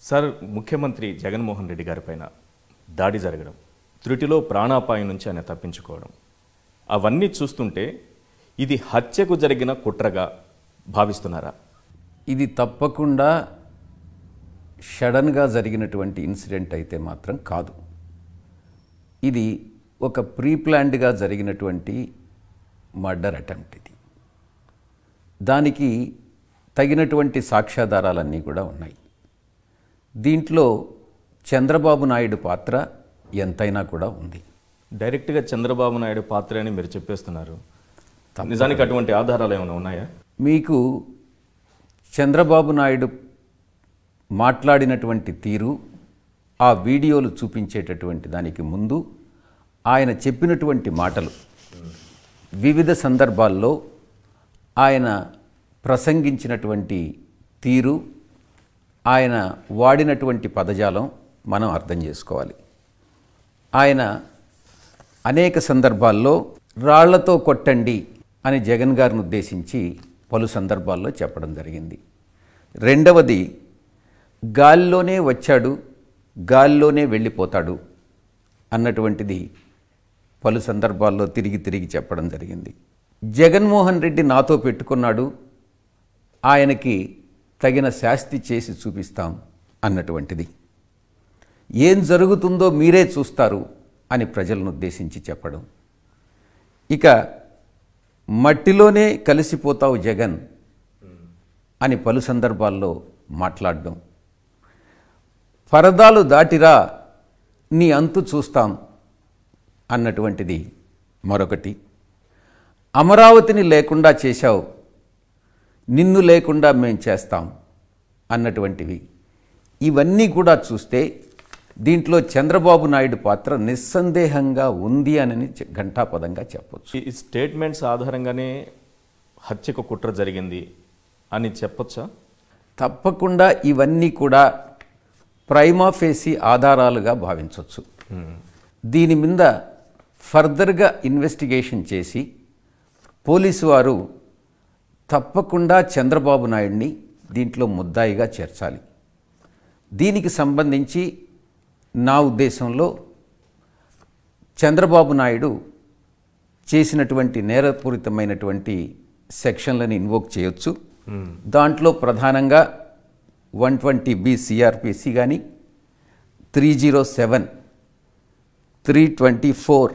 Sir, ముఖ్యమంత్రి జగన్మోహన్ రెడ్డి గారిపైన దాడి జరగడం, త్రుటిలో ప్రాణాపాయం నుంచి ఆయన తప్పించుకోవడం, అవన్నీ చూస్తుంటే ఇది హత్యకు జరిగిన కుట్రగా భావిస్తున్నారా? ఇది తప్పకుండా సడన్గా జరిగినటువంటి ఇన్సిడెంట్ అయితే మాత్రం కాదు. ఇది ఒక ప్రీ ప్లాన్డ్గా జరిగినటువంటి మర్డర్ అటెంప్ట్. ఇది దానికి తగినటువంటి సాక్ష్యాధారాలన్నీ కూడా ఉన్నాయి. దీంట్లో చంద్రబాబు నాయుడు పాత్ర ఎంతైనా కూడా ఉంది. డైరెక్ట్గా చంద్రబాబు నాయుడు పాత్ర అని మీరు చెప్పేస్తున్నారు. నిజానికి అటువంటి ఆధారాలు ఏమైనా ఉన్నాయా? మీకు చంద్రబాబు నాయుడు మాట్లాడినటువంటి తీరు, ఆ వీడియోలు చూపించేటటువంటి దానికి ముందు ఆయన చెప్పినటువంటి మాటలు, వివిధ సందర్భాల్లో ఆయన ప్రసంగించినటువంటి తీరు, ఆయన వాడినటువంటి పదజాలం మనం అర్థం చేసుకోవాలి. ఆయన అనేక సందర్భాల్లో రాళ్లతో కొట్టండి అని జగన్ గారిని ఉద్దేశించి పలు సందర్భాల్లో చెప్పడం జరిగింది. రెండవది, గాల్లోనే వచ్చాడు, గాల్లోనే వెళ్ళిపోతాడు అన్నటువంటిది పలు సందర్భాల్లో తిరిగి తిరిగి చెప్పడం జరిగింది. జగన్మోహన్ రెడ్డి నాతో పెట్టుకున్నాడు, ఆయనకి తగిన శాస్తి చేసి చూపిస్తాం అన్నటువంటిది. ఏం జరుగుతుందో మీరే చూస్తారు అని ప్రజలను ఉద్దేశించి చెప్పడం. ఇక మట్టిలోనే కలిసిపోతావు జగన్ అని పలు సందర్భాల్లో మాట్లాడడం. పరదాలు దాటిరా, నీ అంతు చూస్తాం అన్నటువంటిది మరొకటి. అమరావతిని లేకుండా చేశావు, నిన్ను లేకుండా మేం చేస్తాం అన్నటువంటివి. ఇవన్నీ కూడా చూస్తే దీంట్లో చంద్రబాబు నాయుడు పాత్ర నిస్సందేహంగా ఉంది అని ఘంటాపదంగా చెప్పొచ్చు. ఈ స్టేట్మెంట్స్ ఆధారంగానే హత్యకు కుట్ర జరిగింది అని చెప్పొచ్చా? తప్పకుండా ఇవన్నీ కూడా ప్రైమా ఫేసి ఆధారాలుగా భావించవచ్చు. దీని మీద ఫర్దర్గా ఇన్వెస్టిగేషన్ చేసి పోలీసు వారు తప్పకుండా చంద్రబాబు నాయుడిని దీంట్లో ముద్దాయిగా చేర్చాలి. దీనికి సంబంధించి నా ఉద్దేశంలో చంద్రబాబు నాయుడు చేసినటువంటి నేరపూరితమైనటువంటి సెక్షన్లను ఇన్వోక్ చేయొచ్చు. దాంట్లో ప్రధానంగా 120B CRPC కానీ, 307, 324,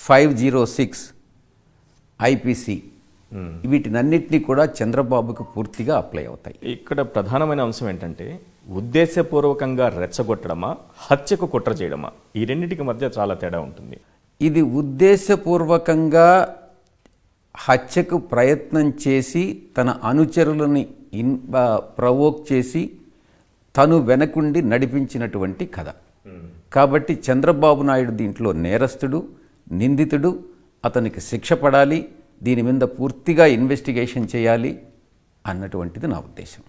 506 IPC వీటినన్నింటినీ కూడా చంద్రబాబుకు పూర్తిగా అప్లై అవుతాయి. ఇక్కడ ప్రధానమైన అంశం ఏంటంటే, ఉద్దేశపూర్వకంగా రెచ్చగొట్టడమా, హత్యకు కుట్ర చేయడమా? ఈ రెండింటికి మధ్య చాలా తేడా ఉంటుంది. ఇది ఉద్దేశపూర్వకంగా హత్యకు ప్రయత్నం చేసి తన అనుచరులని ప్రవోక్ చేసి తను వెనకుండి నడిపించినటువంటి కథ. కాబట్టి చంద్రబాబు నాయుడు దీంట్లో నేరస్తుడు, నిందితుడు. అతనికి శిక్ష పడాలి, దీని మీద పూర్తిగా ఇన్వెస్టిగేషన్ చేయాలి అన్నటువంటిది నా ఉద్దేశం.